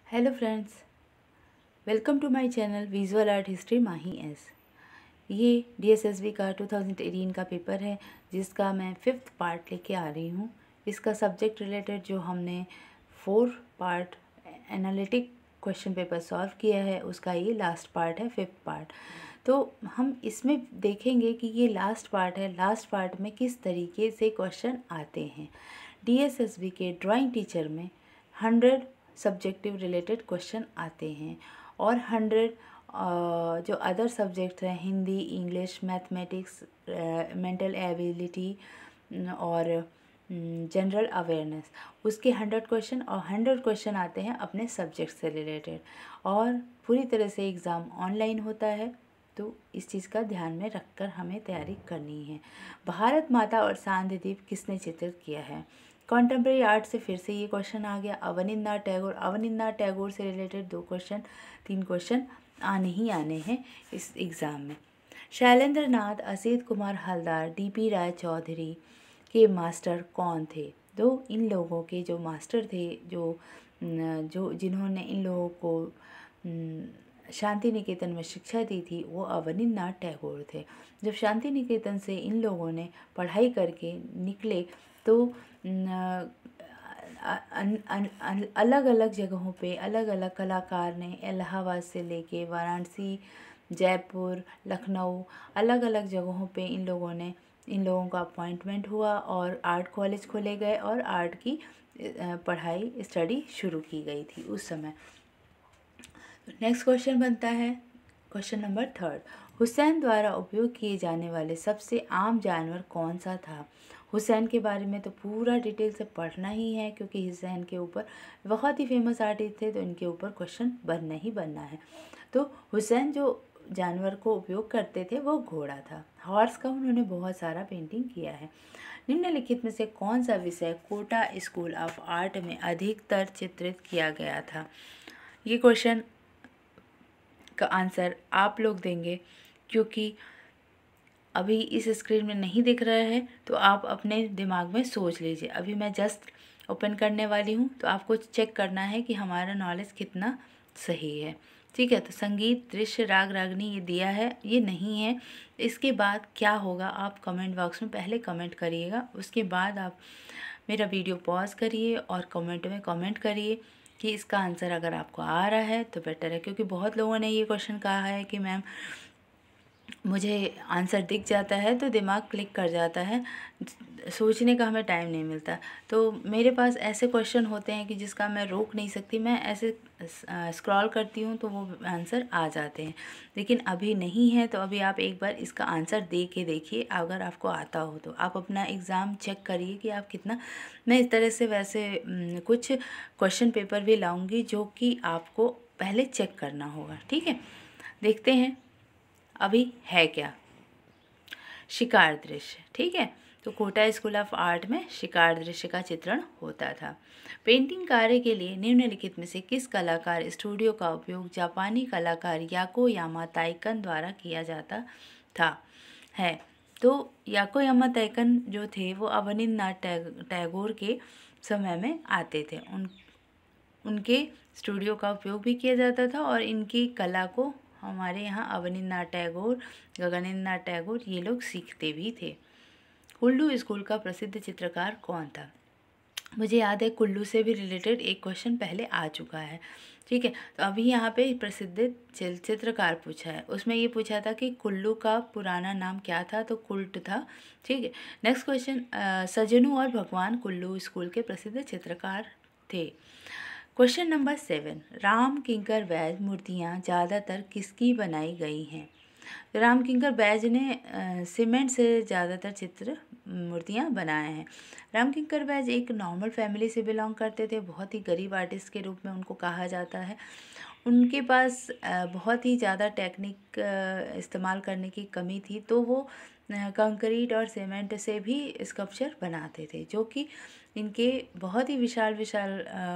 Hello friends, welcome to my channel visual art history Mahi S. ये DSSB का 2018 का paper है जिसका मैं 5th पार्ट लेके आ रही हूँ। इसका सब्जेक्ट रिलेटेड जो हमने 4 part analytic question paper solve किया है उसका ये लास्ट पार्ट है, 5th पार्ट। तो हम इसमें देखेंगे कि ये लास्ट पार्ट है, लास्ट पार्ट में किस तरीके से क्वेश्चन आते हैं। DSSB के ड्राइंग टीचर में 100 सब्जेक्टिव रिलेटेड क्वेश्चन आते हैं और 100 जो अदर सब्जेक्ट्स हैं, Hindi, English, mathematics, mental ability और जनरल अवेयरनेस, उसके 100 क्वेश्चन और 100 क्वेश्चन आते हैं अपने सब्जेक्ट से रिलेटेड। और पूरी तरह से एग्ज़ाम ऑनलाइन होता है, तो इस चीज़ का ध्यान में रखकर हमें तैयारी करनी है। भारत माता और चांद द्वीप किसने चित्रित किया है? कॉन्टेम्प्रेरी आर्ट से फिर से ये क्वेश्चन आ गया। अवनींद्रनाथ टैगोर से रिलेटेड 2 क्वेश्चन, 3 क्वेश्चन आने ही आने हैं इस एग्ज़ाम में। शैलेंद्र नाथ, असित कुमार हलदार, DP राय चौधरी के मास्टर कौन थे? तो इन लोगों के जो मास्टर थे, जो जिन्होंने इन लोगों को शांति निकेतन में शिक्षा दी थी, वो अवनींद्रनाथ टैगोर थे। जब शांति निकेतन से इन लोगों ने पढ़ाई करके निकले तो अलग अलग जगहों पे अलग अलग कलाकार ने, इलाहाबाद से लेके वाराणसी, जयपुर, लखनऊ, अलग अलग जगहों पे इन लोगों का अपॉइंटमेंट हुआ और आर्ट कॉलेज खोले गए और आर्ट की पढ़ाई स्टडी शुरू की गई थी उस समय। नेक्स्ट क्वेश्चन बनता है क्वेश्चन नंबर 3। हुसैन द्वारा उपयोग किए जाने वाले सबसे आम जानवर कौन सा था? हुसैन के बारे में तो पूरा डिटेल से पढ़ना ही है क्योंकि हुसैन के ऊपर बहुत ही फेमस आर्टिस्ट थे, तो इनके ऊपर क्वेश्चन बनना ही बनना है। तो हुसैन जो जानवर को उपयोग करते थे वो घोड़ा था। हॉर्स का उन्होंने बहुत सारा पेंटिंग किया है। निम्नलिखित में से कौन सा विषय कोटा स्कूल ऑफ आर्ट में अधिकतर चित्रित किया गया था? ये क्वेश्चन का आंसर आप लोग देंगे क्योंकि अभी इस स्क्रीन में नहीं दिख रहा है, तो आप अपने दिमाग में सोच लीजिए। अभी मैं जस्ट ओपन करने वाली हूँ, तो आपको चेक करना है कि हमारा नॉलेज कितना सही है। ठीक है, तो संगीत, दृश्य, राग, रागनी ये दिया है, ये नहीं है। इसके बाद क्या होगा, आप कमेंट बॉक्स में पहले कमेंट करिएगा, उसके बाद आप मेरा वीडियो पॉज करिए और कमेंट में कमेंट करिए कि इसका आंसर अगर आपको आ रहा है तो बेटर है, क्योंकि बहुत लोगों ने ये क्वेश्चन कहा है कि मैम मुझे आंसर दिख जाता है तो दिमाग क्लिक कर जाता है, सोचने का हमें टाइम नहीं मिलता। तो मेरे पास ऐसे क्वेश्चन होते हैं कि जिसका मैं रोक नहीं सकती, मैं ऐसे स्क्रॉल करती हूँ तो वो आंसर आ जाते हैं। लेकिन अभी नहीं है, तो अभी आप एक बार इसका आंसर दे के देखिए, अगर आपको आता हो तो आप अपना एग्ज़ाम चेक करिए कि आप कितना। मैं इस तरह से वैसे कुछ क्वेश्चन पेपर भी लाऊंगी जो कि आपको पहले चेक करना होगा। ठीक है, देखते हैं अभी है क्या। शिकार दृश्य, ठीक है, तो कोटा स्कूल ऑफ आर्ट में शिकार दृश्य का चित्रण होता था। पेंटिंग कार्य के लिए निम्नलिखित में से किस कलाकार स्टूडियो का उपयोग जापानी कलाकार याकोयामा ताइकन द्वारा किया जाता था है? तो याकोयामा ताइकन जो थे वो अवनींद्रनाथ टैगोर के समय में आते थे। उनके स्टूडियो का उपयोग भी किया जाता था और इनकी कला को हमारे यहाँ अवनींद्रनाथ टैगोर, गगनेंद्रनाथ टैगोर ये लोग सीखते भी थे। कुल्लू स्कूल का प्रसिद्ध चित्रकार कौन था? मुझे याद है कुल्लू से भी रिलेटेड एक क्वेश्चन पहले आ चुका है। ठीक है, तो अभी यहाँ पे प्रसिद्ध चित्रकार पूछा है, उसमें ये पूछा था कि कुल्लू का पुराना नाम क्या था, तो कुल्ट था। ठीक है, नेक्स्ट क्वेश्चन, सजनू और भगवान कुल्लू स्कूल के प्रसिद्ध चित्रकार थे। क्वेश्चन नंबर 7, राम किंकर बैज मूर्तियाँ ज़्यादातर किसकी बनाई गई हैं? राम किंकर बैज ने सीमेंट से ज़्यादातर चित्र मूर्तियाँ बनाए हैं। राम किंकर बैज एक नॉर्मल फैमिली से बिलोंग करते थे, बहुत ही गरीब आर्टिस्ट के रूप में उनको कहा जाता है। उनके पास बहुत ही ज़्यादा टेक्निक इस्तेमाल करने की कमी थी, तो वो कंक्रीट और सीमेंट से भी स्कल्पचर बनाते थे, जो कि इनके बहुत ही विशाल विशाल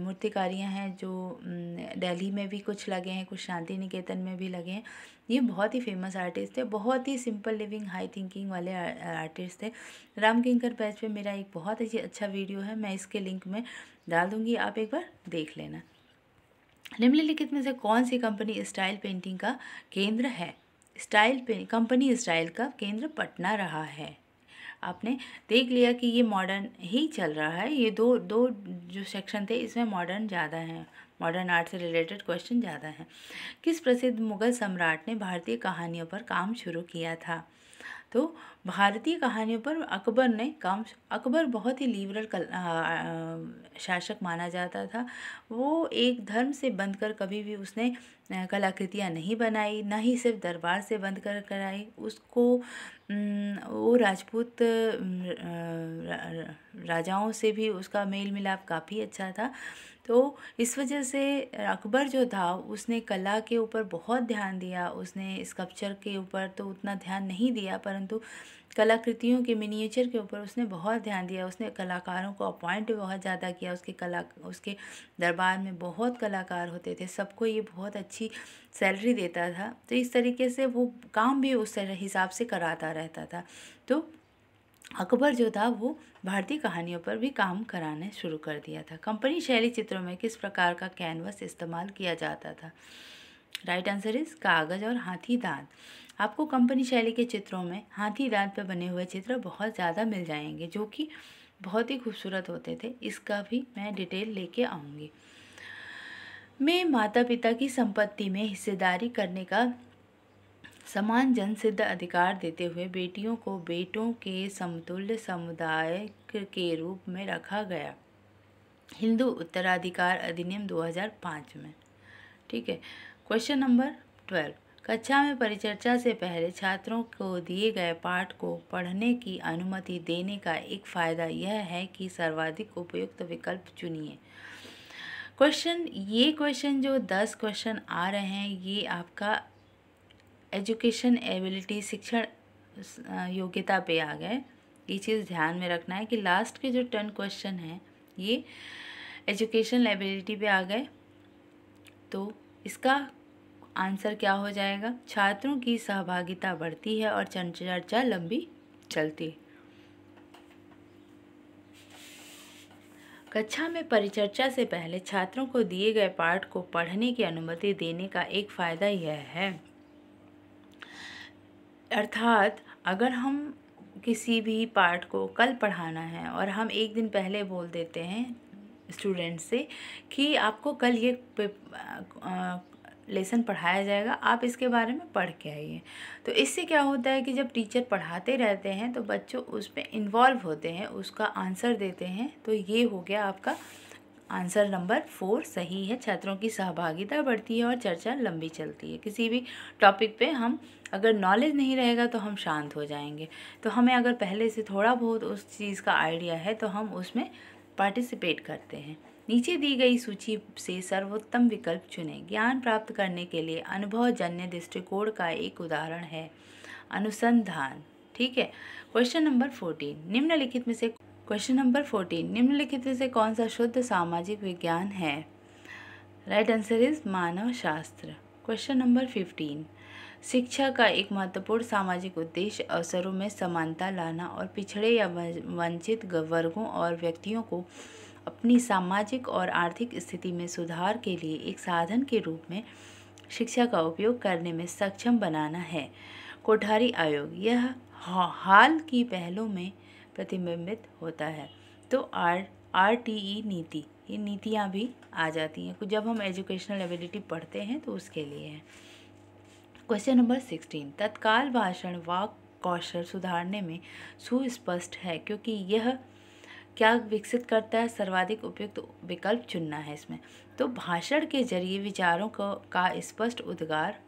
मूर्तिकारियाँ हैं, जो दिल्ली में भी कुछ लगे हैं, कुछ शांति निकेतन में भी लगे हैं। ये बहुत ही फेमस आर्टिस्ट थे, बहुत ही सिंपल लिविंग हाई थिंकिंग वाले आर्टिस्ट थे। राम किंकर बैज पे मेरा एक बहुत ही अच्छा वीडियो है, मैं इसके लिंक में डाल दूँगी, आप एक बार देख लेना। निम्नलिखित में से कौन सी कंपनी स्टाइल पेंटिंग का केंद्र है? कंपनी स्टाइल का केंद्र पटना रहा है। आपने देख लिया कि ये मॉडर्न ही चल रहा है। ये दो दो जो सेक्शन थे इसमें मॉडर्न ज़्यादा हैं, मॉडर्न आर्ट से रिलेटेड क्वेश्चन ज़्यादा हैं। किस प्रसिद्ध मुगल सम्राट ने भारतीय कहानियों पर काम शुरू किया था? तो भारतीय कहानियों पर अकबर ने काम, अकबर बहुत ही लिबरल शासक माना जाता था। वो एक धर्म से बंधकर कभी भी उसने कलाकृतियाँ नहीं बनाई, ना ही सिर्फ दरबार से बंद कर कराई। उसको वो राजपूत राजाओं से भी उसका मेल मिलाप काफ़ी अच्छा था। तो इस वजह से अकबर जो था उसने कला के ऊपर बहुत ध्यान दिया। उसने स्कल्पचर के ऊपर तो उतना ध्यान नहीं दिया, परंतु कलाकृतियों के मिनिएचर के ऊपर उसने बहुत ध्यान दिया। उसने कलाकारों को अपॉइंट बहुत ज़्यादा किया। उसके दरबार में बहुत कलाकार होते थे, सबको ये बहुत अच्छी सैलरी देता था। तो इस तरीके से वो काम भी उस हिसाब से कराता रहता था। तो अकबर जो था वो भारतीय कहानियों पर भी काम कराने शुरू कर दिया था। कंपनी शैली चित्रों में किस प्रकार का कैनवस इस्तेमाल किया जाता था? राइट आंसर इज कागज और हाथी दांत। आपको कंपनी शैली के चित्रों में हाथी दांत पर बने हुए चित्र बहुत ज़्यादा मिल जाएंगे, जो कि बहुत ही खूबसूरत होते थे। इसका भी मैं डिटेल लेके आऊँगी। में माता पिता की संपत्ति में हिस्सेदारी करने का समान जनसिद्ध अधिकार देते हुए बेटियों को बेटों के समतुल्य समुदाय के रूप में रखा गया। हिंदू उत्तराधिकार अधिनियम 2005 में। ठीक है। Question number 12। कक्षा में परिचर्चा से पहले छात्रों को दिए गए पाठ को पढ़ने की अनुमति देने का एक फ़ायदा यह है कि सर्वाधिक उपयुक्त विकल्प चुनिए। ये क्वेश्चन जो 10 क्वेश्चन आ रहे हैं ये आपका एजुकेशन एबिलिटी, शिक्षण योग्यता पे आ गए। ये चीज़ ध्यान में रखना है कि लास्ट के जो 10 क्वेश्चन हैं ये एजुकेशन एबिलिटी पे आ गए। तो इसका आंसर क्या हो जाएगा? छात्रों की सहभागिता बढ़ती है और चर्चा लंबी चलती है। कक्षा में परिचर्चा से पहले छात्रों को दिए गए पाठ को पढ़ने की अनुमति देने का एक फ़ायदा यह है, अर्थात अगर हम किसी भी पाठ को कल पढ़ाना है और हम एक दिन पहले बोल देते हैं स्टूडेंट से कि आपको कल ये लेसन पढ़ाया जाएगा, आप इसके बारे में पढ़ के आइए। तो इससे क्या होता है कि जब टीचर पढ़ाते रहते हैं तो बच्चों उस पर इन्वॉल्व होते हैं, उसका आंसर देते हैं। तो ये हो गया आपका आंसर नंबर 4 सही है। छात्रों की सहभागिता बढ़ती है और चर्चा लंबी चलती है। किसी भी टॉपिक पे हम अगर नॉलेज नहीं रहेगा तो हम शांत हो जाएंगे। तो हमें अगर पहले से थोड़ा बहुत उस चीज़ का आइडिया है तो हम उसमें पार्टिसिपेट करते हैं। नीचे दी गई सूची से सर्वोत्तम विकल्प चुनें। ज्ञान प्राप्त करने के लिए अनुभवजन्य दृष्टिकोण का एक उदाहरण है अनुसंधान। ठीक है। Question number 14। निम्नलिखित में से कौन सा शुद्ध सामाजिक विज्ञान है? राइट आंसर इज मानव शास्त्र। Question number 15। शिक्षा का एक महत्वपूर्ण सामाजिक उद्देश्य अवसरों में समानता लाना और पिछड़े या वंचित वर्गों और व्यक्तियों को अपनी सामाजिक और आर्थिक स्थिति में सुधार के लिए एक साधन के रूप में शिक्षा का उपयोग करने में सक्षम बनाना है। कोठारी आयोग यह हाल की पहलों में प्रतिबिंबित होता है। तो RTE नीति, ये नीतियाँ भी आ जाती हैं जब हम एजुकेशनल एबिलिटी पढ़ते हैं तो उसके लिए है। Question number 16। तत्काल भाषण वाक कौशल सुधारने में सुस्पष्ट है क्योंकि यह क्या विकसित करता है? सर्वाधिक उपयुक्त विकल्प चुनना है इसमें। तो भाषण के जरिए विचारों का स्पष्ट उद्गार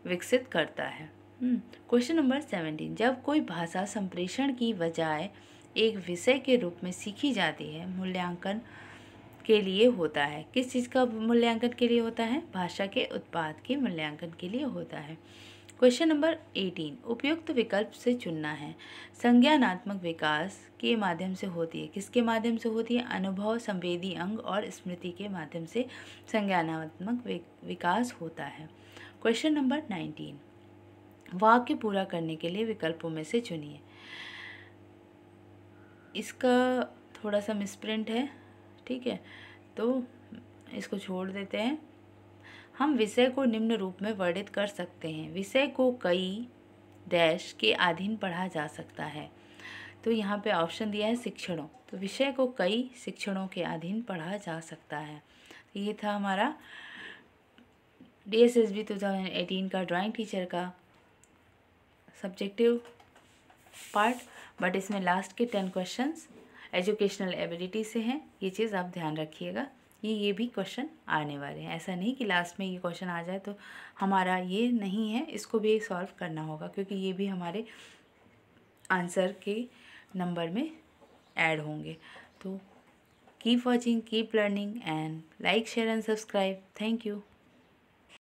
विकसित करता है। Question number 17। जब कोई भाषा संप्रेषण की बजाय एक विषय के रूप में सीखी जाती है, मूल्यांकन के लिए होता है। किस चीज़ का मूल्यांकन के लिए होता है? भाषा के उत्पाद के मूल्यांकन के लिए होता है। Question number 18। उपयुक्त विकल्प से चुनना है। संज्ञानात्मक विकास के माध्यम से होती है। किसके माध्यम से होती है? अनुभव, संवेदी अंग और स्मृति के माध्यम से संज्ञानात्मक विकास होता है। Question number 19। वाक्य पूरा करने के लिए विकल्पों में से चुनिए। इसका थोड़ा सा मिसप्रिंट है। ठीक है। तो इसको छोड़ देते हैं। हम विषय को निम्न रूप में वर्णित कर सकते हैं। विषय को कई डैश के अधीन पढ़ा जा सकता है। तो यहाँ पे ऑप्शन दिया है शिक्षणों, तो विषय को कई शिक्षणों के अधीन पढ़ा जा सकता है। तो ये था हमारा DSSB 2018 का ड्राइंग टीचर का सब्जेक्टिव पार्ट, बट इसमें लास्ट के 10 क्वेश्चंस एजुकेशनल एबिलिटी से हैं। ये चीज़ आप ध्यान रखिएगा, ये भी क्वेश्चन आने वाले हैं। ऐसा नहीं कि लास्ट में ये क्वेश्चन आ जाए तो हमारा ये नहीं है, इसको भी सॉल्व करना होगा, क्योंकि ये भी हमारे आंसर के नंबर में ऐड होंगे। तो keep watching, keep learning and like, share and subscribe. Thank you.